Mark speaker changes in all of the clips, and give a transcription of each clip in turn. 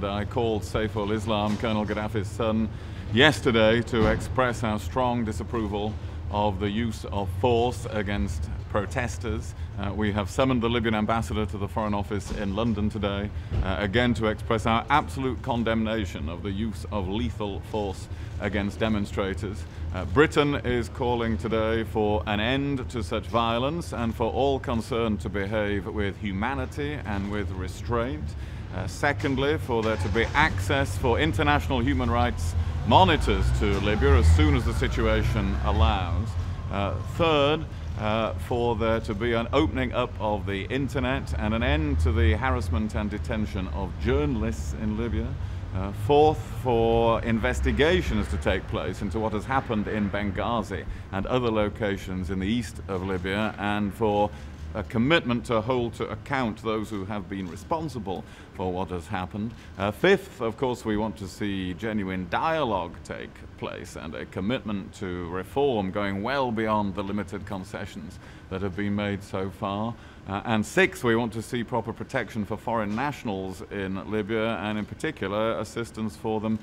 Speaker 1: I called Saif al-Islam, Colonel Gaddafi's son, yesterday to express our strong disapproval of the use of force against protesters. We have summoned the Libyan ambassador to the Foreign Office in London today, again to express our absolute condemnation of the use of lethal force against demonstrators. Britain is calling today for an end to such violence and for all concerned to behave with humanity and with restraint. Secondly, for there to be access for international human rights monitors to Libya as soon as the situation allows. Third, for there to be an opening up of the internet and an end to the harassment and detention of journalists in Libya. Fourth, for investigations to take place into what has happened in Benghazi and other locations in the east of Libya, and for a commitment to hold to account those who have been responsible for what has happened. Fifth, of course, we want to see genuine dialogue take place and a commitment to reform going well beyond the limited concessions that have been made so far. And sixth, we want to see proper protection for foreign nationals in Libya, and in particular assistance for them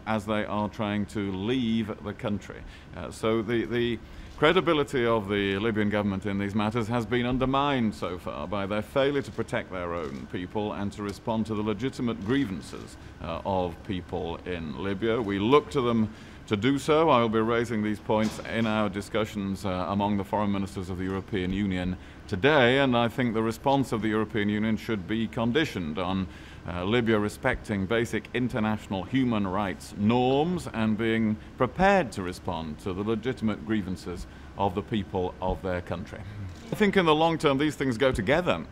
Speaker 1: as they are trying to leave the country. So the credibility of the Libyan government in these matters has been undermined so far by their failure to protect their own people and to respond to the legitimate grievances of people in Libya. We look to them to do so. I will be raising these points in our discussions among the foreign ministers of the European Union today, and I think the response of the European Union should be conditioned on Libya respecting basic international human rights norms and being prepared to respond to the legitimate grievances of the people of their country. I think in the long term these things go together.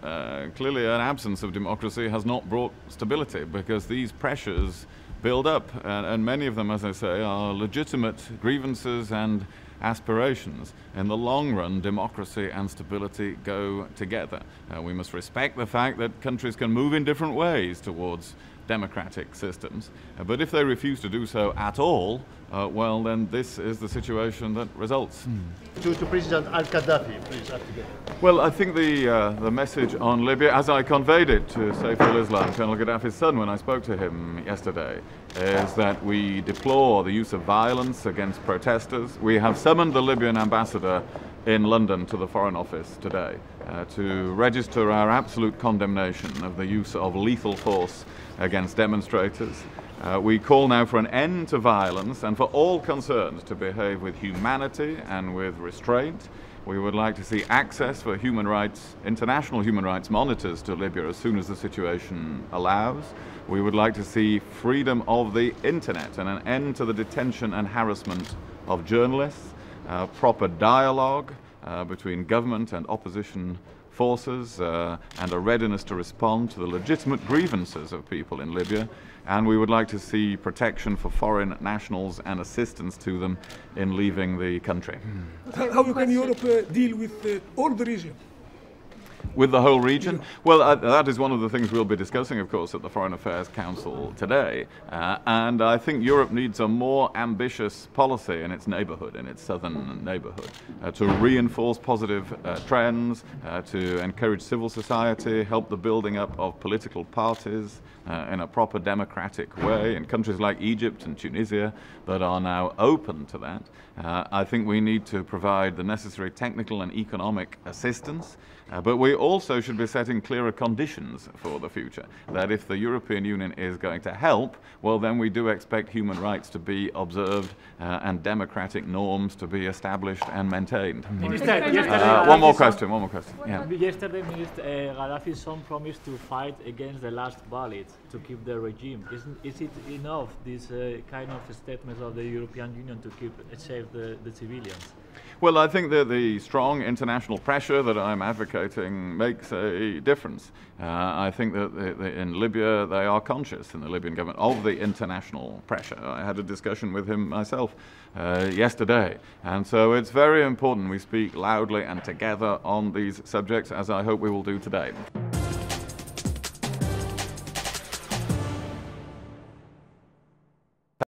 Speaker 1: Clearly an absence of democracy has not brought stability because these pressures build up, and many of them, as I say, are legitimate grievances and aspirations. In the long run, democracy and stability go together. We must respect the fact that countries can move in different ways towards democratic systems, but if they refuse to do so at all, well, then this is the situation that results.
Speaker 2: To President al-Gaddafi, please.
Speaker 1: Well, I think the message on Libya, as I conveyed it to Saif al-Islam, Colonel Gaddafi's son, when I spoke to him yesterday, is that we deplore the use of violence against protesters. We have summoned the Libyan ambassador in London to the Foreign Office today to register our absolute condemnation of the use of lethal force against demonstrators. We call now for an end to violence and for all concerned to behave with humanity and with restraint. We would like to see access for human rights, international human rights monitors to Libya as soon as the situation allows. We would like to see freedom of the internet and an end to the detention and harassment of journalists, proper dialogue between government and opposition forces, and a readiness to respond to the legitimate grievances of people in Libya. And we would like to see protection for foreign nationals and assistance to them in leaving the country.
Speaker 3: How can Europe deal with all the region?
Speaker 1: With the whole region? Well, that is one of the things we'll be discussing, of course, at the Foreign Affairs Council today. And I think Europe needs a more ambitious policy in its neighborhood, in its southern neighborhood, to reinforce positive trends, to encourage civil society, help the building up of political parties in a proper democratic way in countries like Egypt and Tunisia that are now open to that. I think we need to provide the necessary technical and economic assistance, but we also should be setting clearer conditions for the future, that if the European Union is going to help, well, then we do expect human rights to be observed and democratic norms to be established and maintained. One more question. Yeah.
Speaker 4: Yesterday, Minister Gaddafi's son promised to fight against the last bullet to keep the regime. Is it enough, this kind of statements of the European Union to keep safe the civilians?
Speaker 1: Well, I think that the strong international pressure that I'm advocating makes a difference. I think that in Libya they are conscious, in the Libyan government, of the international pressure. I had a discussion with him myself yesterday, and so it's very important we speak loudly and together on these subjects, as I hope we will do today.